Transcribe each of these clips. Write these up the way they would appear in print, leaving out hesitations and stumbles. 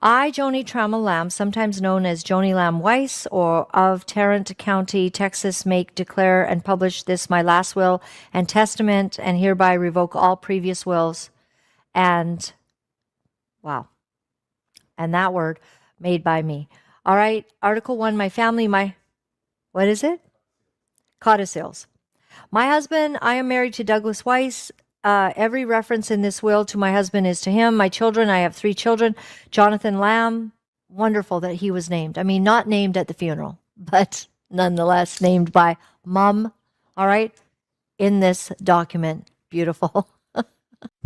I, Joni Trammell Lamb, sometimes known as Joni Lamb Weiss, or of Tarrant County, Texas, make, declare, and publish this my last will and testament, and hereby revoke all previous wills. And wow, and that word made by me. All right, Article 1, my family, what is it? Codicils. My husband, I am married to Douglas Weiss. Every reference in this will to my husband is to him. My children, I have 3 children. Jonathan Lamb, wonderful that he was named. I mean, not named at the funeral, but nonetheless named by mom, all right, in this document. Beautiful.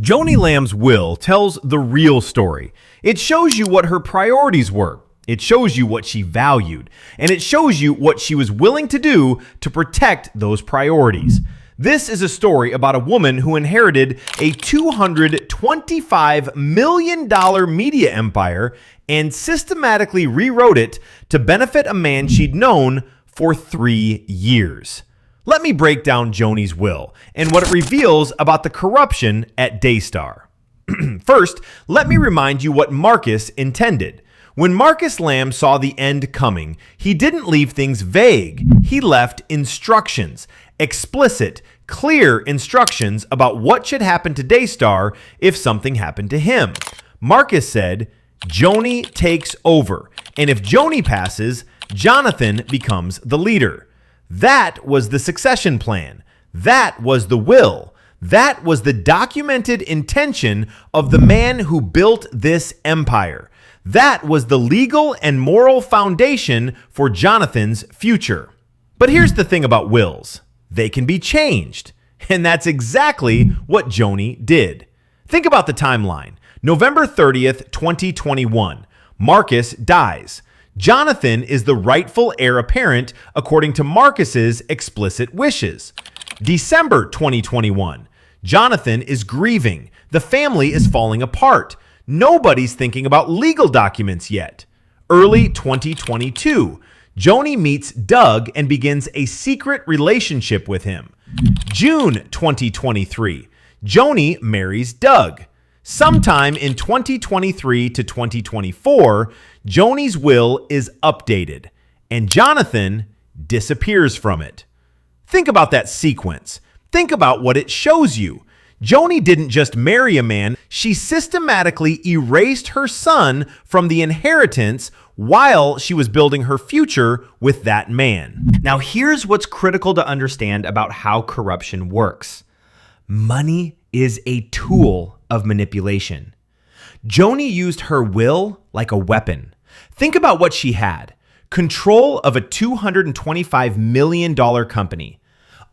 Joni Lamb's will tells the real story. It shows you what her priorities were. It shows you what she valued, and it shows you what she was willing to do to protect those priorities. This is a story about a woman who inherited a $225 million media empire and systematically rewrote it to benefit a man she'd known for 3 years. Let me break down Joni's will and what it reveals about the corruption at Daystar. First, let me remind you what Marcus intended. When Marcus Lamb saw the end coming, he didn't leave things vague. He left instructions, explicit, clear instructions about what should happen to Daystar if something happened to him. Marcus said, Joni takes over, and if Joni passes, Jonathan becomes the leader. That was the succession plan. That was the will. That was the documented intention of the man who built this empire. That was the legal and moral foundation for Jonathan's future. But here's the thing about wills. They can be changed. And that's exactly what Joni did. Think about the timeline. November 30th, 2021. Marcus dies. Jonathan is the rightful heir apparent according to Marcus's explicit wishes. December 2021. Jonathan is grieving. The family is falling apart. Nobody's thinking about legal documents yet. Early 2022. Joni meets Doug and begins a secret relationship with him. June 2023. Joni marries Doug. Sometime in 2023 to 2024, Joni's will is updated, and Jonathan disappears from it. Think about that sequence. Think about what it shows you. Joni didn't just marry a man, she systematically erased her son from the inheritance while she was building her future with that man. Now, here's what's critical to understand about how corruption works. Money is a tool of manipulation. Joni used her will like a weapon. Think about what she had: control of a $225 million company,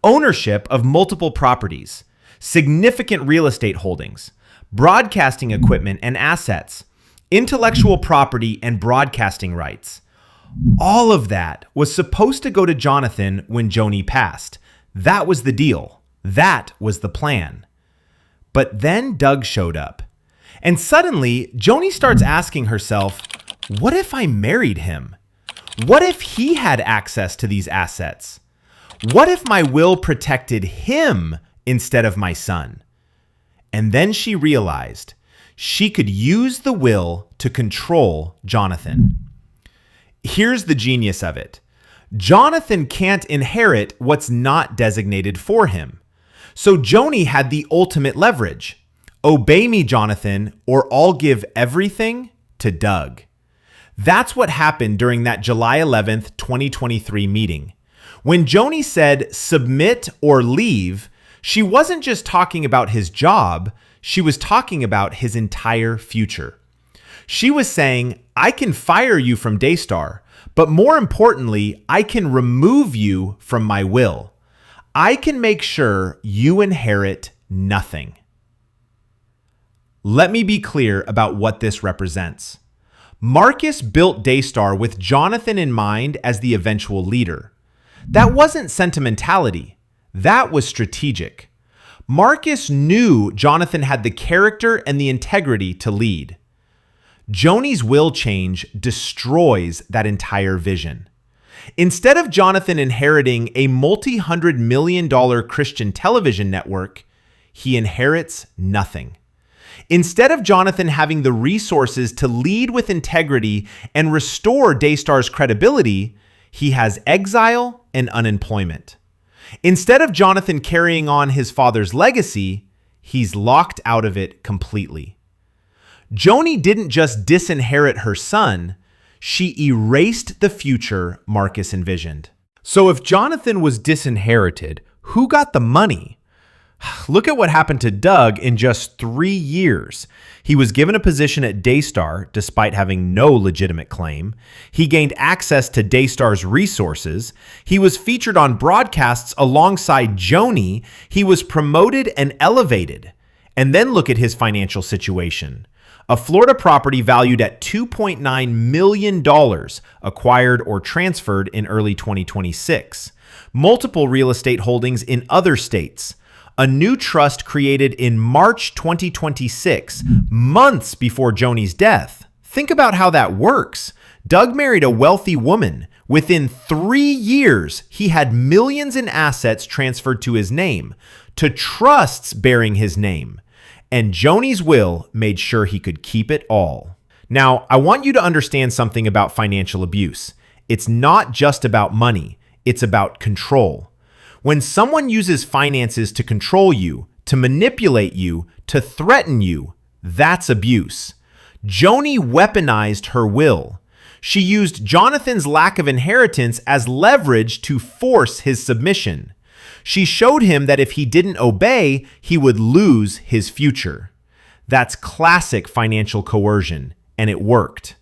ownership of multiple properties, significant real estate holdings, broadcasting equipment and assets, intellectual property and broadcasting rights. All of that was supposed to go to Jonathan when Joni passed. That was the deal. That was the plan. But then Doug showed up. And suddenly, Joni starts asking herself, what if I married him? What if he had access to these assets? What if my will protected him instead of my son? And then she realized she could use the will to control Jonathan. Here's the genius of it. Jonathan can't inherit what's not designated for him. So Joni had the ultimate leverage. Obey me, Jonathan, or I'll give everything to Doug. That's what happened during that July 11th, 2023 meeting. When Joni said submit or leave, she wasn't just talking about his job, she was talking about his entire future. She was saying, I can fire you from Daystar, but more importantly, I can remove you from my will. I can make sure you inherit nothing. Let me be clear about what this represents. Marcus built Daystar with Jonathan in mind as the eventual leader. That wasn't sentimentality. That was strategic. Marcus knew Jonathan had the character and the integrity to lead. Joni's will change destroys that entire vision. Instead of Jonathan inheriting a multi-$100 million Christian television network, he inherits nothing. Instead of Jonathan having the resources to lead with integrity and restore Daystar's credibility, he has exile and unemployment. Instead of Jonathan carrying on his father's legacy, he's locked out of it completely. Joni didn't just disinherit her son, she erased the future Marcus envisioned. So if Jonathan was disinherited, who got the money? Look at what happened to Doug in just 3 years. He was given a position at Daystar despite having no legitimate claim. He gained access to Daystar's resources. He was featured on broadcasts alongside Joni. He was promoted and elevated. And then look at his financial situation. A Florida property valued at $2.9 million acquired or transferred in early 2026. Multiple real estate holdings in other states. A new trust created in March 2026, months before Joni's death. Think about how that works. Doug married a wealthy woman. Within 3 years, he had millions in assets transferred to his name, to trusts bearing his name. And Joni's will made sure he could keep it all. Now, I want you to understand something about financial abuse. It's not just about money, it's about control. When someone uses finances to control you, to manipulate you, to threaten you, that's abuse. Joni weaponized her will. She used Jonathan's lack of inheritance as leverage to force his submission. She showed him that if he didn't obey, he would lose his future. That's classic financial coercion, and it worked.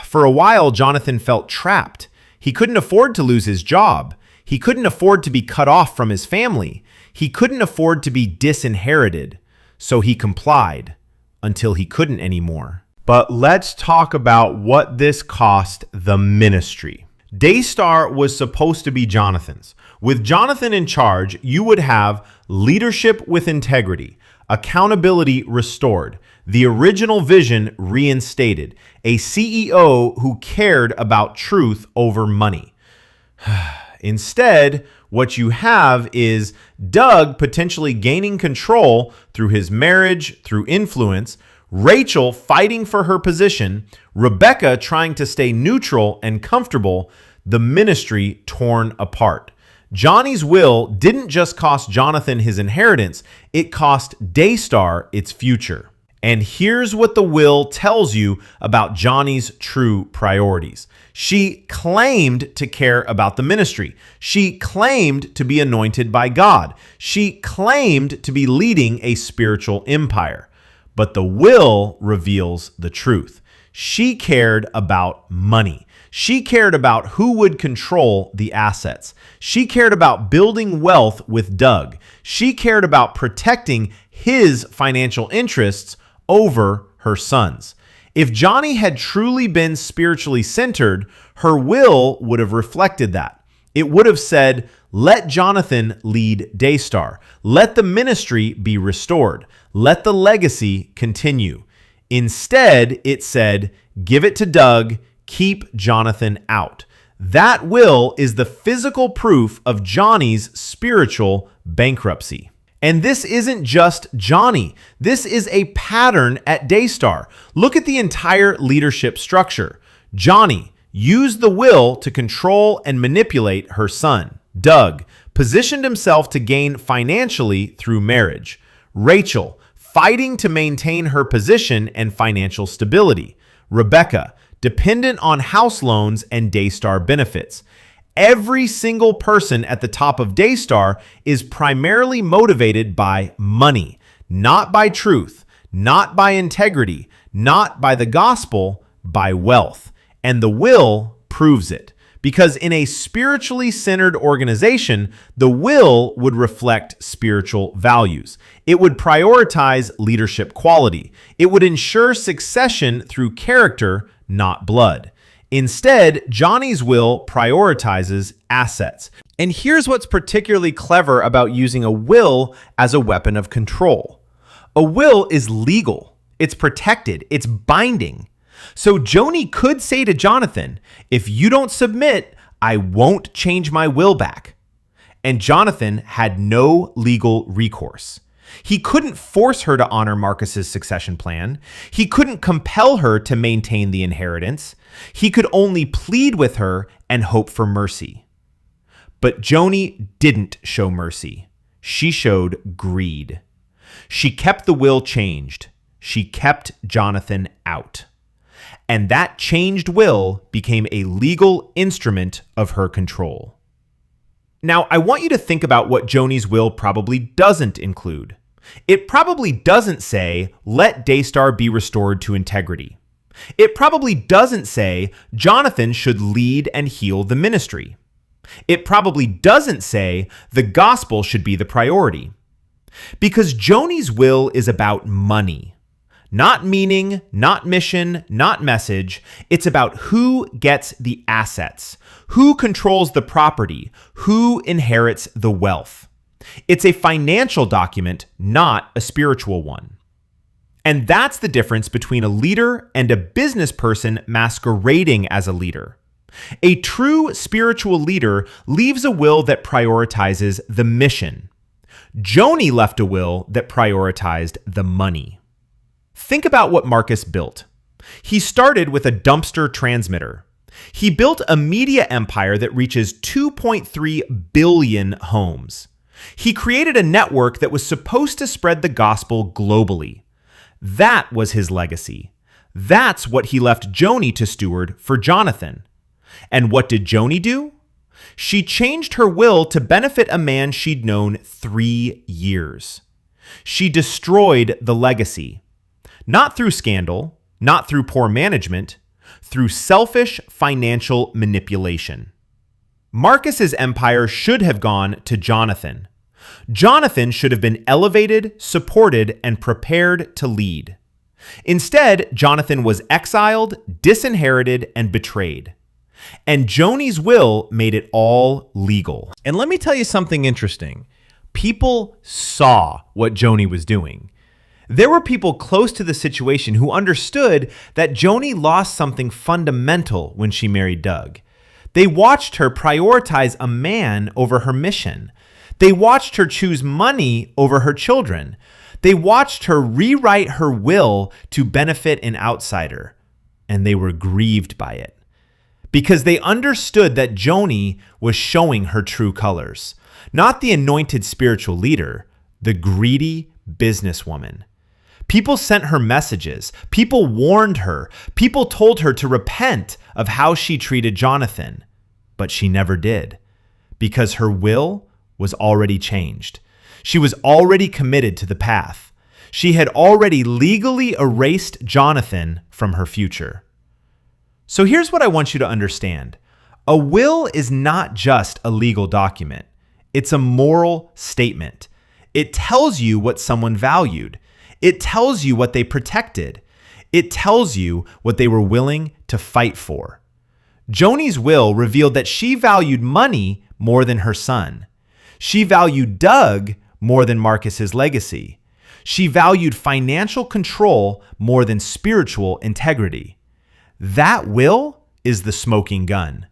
For a while, Jonathan felt trapped. He couldn't afford to lose his job. He couldn't afford to be cut off from his family. He couldn't afford to be disinherited. So he complied until he couldn't anymore. But let's talk about what this cost the ministry. Daystar was supposed to be Jonathan's. With Jonathan in charge, you would have leadership with integrity, accountability restored, the original vision reinstated, a CEO who cared about truth over money. Instead, what you have is Doug potentially gaining control through his marriage, through influence, Rachel fighting for her position, Rebecca trying to stay neutral and comfortable, the ministry torn apart. Johnny's will didn't just cost Jonathan his inheritance, it cost Daystar its future. And here's what the will tells you about Johnny's true priorities. She claimed to care about the ministry. She claimed to be anointed by God. She claimed to be leading a spiritual empire. But the will reveals the truth. She cared about money. She cared about who would control the assets. She cared about building wealth with Doug. She cared about protecting his financial interests over her sons. If Joni had truly been spiritually centered, her will would have reflected that. It would have said, let Jonathan lead Daystar. Let the ministry be restored. Let the legacy continue. Instead, it said, give it to Doug, keep Jonathan out. That will is the physical proof of Joni's spiritual bankruptcy. And this isn't just Joni. This is a pattern at Daystar. Look at the entire leadership structure. Joni used the will to control and manipulate her son. Doug positioned himself to gain financially through marriage. Rachel fighting to maintain her position and financial stability. Rebecca dependent on house loans and Daystar benefits. Every single person at the top of Daystar is primarily motivated by money, not by truth, not by integrity, not by the gospel, by wealth. And the will proves it. Because in a spiritually centered organization, the will would reflect spiritual values. It would prioritize leadership quality. It would ensure succession through character, not blood. Instead, Joni's will prioritizes assets. And here's what's particularly clever about using a will as a weapon of control. A will is legal. It's protected. It's binding. So Joni could say to Jonathan, if you don't submit, I won't change my will back. And Jonathan had no legal recourse. He couldn't force her to honor Marcus's succession plan. He couldn't compel her to maintain the inheritance. He could only plead with her and hope for mercy. But Joni didn't show mercy. She showed greed. She kept the will changed. She kept Jonathan out. And that changed will became a legal instrument of her control. Now, I want you to think about what Joni's will probably doesn't include. It probably doesn't say, let Daystar be restored to integrity. It probably doesn't say, Jonathan should lead and heal the ministry. It probably doesn't say, the gospel should be the priority. Because Joni's will is about money. Not meaning, not mission, not message. It's about who gets the assets, who controls the property, who inherits the wealth. It's a financial document, not a spiritual one. And that's the difference between a leader and a business person masquerading as a leader. A true spiritual leader leaves a will that prioritizes the mission. Joni left a will that prioritized the money. Think about what Marcus built. He started with a dumpster transmitter. He built a media empire that reaches 2.3 billion homes. He created a network that was supposed to spread the gospel globally. That was his legacy. That's what he left Joni to steward for Jonathan. And what did Joni do? She changed her will to benefit a man she'd known 3 years. She destroyed the legacy. Not through scandal, not through poor management, through selfish financial manipulation. Marcus's empire should have gone to Jonathan. Jonathan should have been elevated, supported, and prepared to lead. Instead, Jonathan was exiled, disinherited, and betrayed. And Joni's will made it all legal. And let me tell you something interesting. People saw what Joni was doing. There were people close to the situation who understood that Joni lost something fundamental when she married Doug. They watched her prioritize a man over her mission. They watched her choose money over her children. They watched her rewrite her will to benefit an outsider. And they were grieved by it. Because they understood that Joni was showing her true colors. Not the anointed spiritual leader, the greedy businesswoman. People sent her messages. People warned her. People told her to repent of how she treated Jonathan. But she never did. Because her will was already changed. She was already committed to the path. She had already legally erased Jonathan from her future. So here's what I want you to understand. A will is not just a legal document. It's a moral statement. It tells you what someone valued. It tells you what they protected. It tells you what they were willing to fight for. Joni's will revealed that she valued money more than her son. She valued Doug more than Marcus's legacy. She valued financial control more than spiritual integrity. That will is the smoking gun.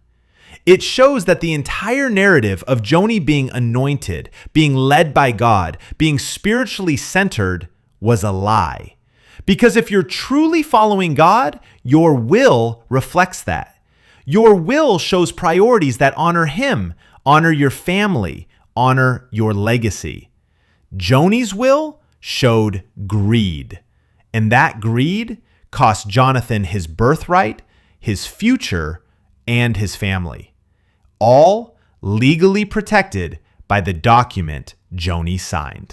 It shows that the entire narrative of Joni being anointed, being led by God, being spiritually centered was a lie. Because if you're truly following God, your will reflects that. Your will shows priorities that honor Him, honor your family, honor your legacy. Joni's will showed greed. And that greed cost Jonathan his birthright, his future, and his family. All legally protected by the document Joni signed.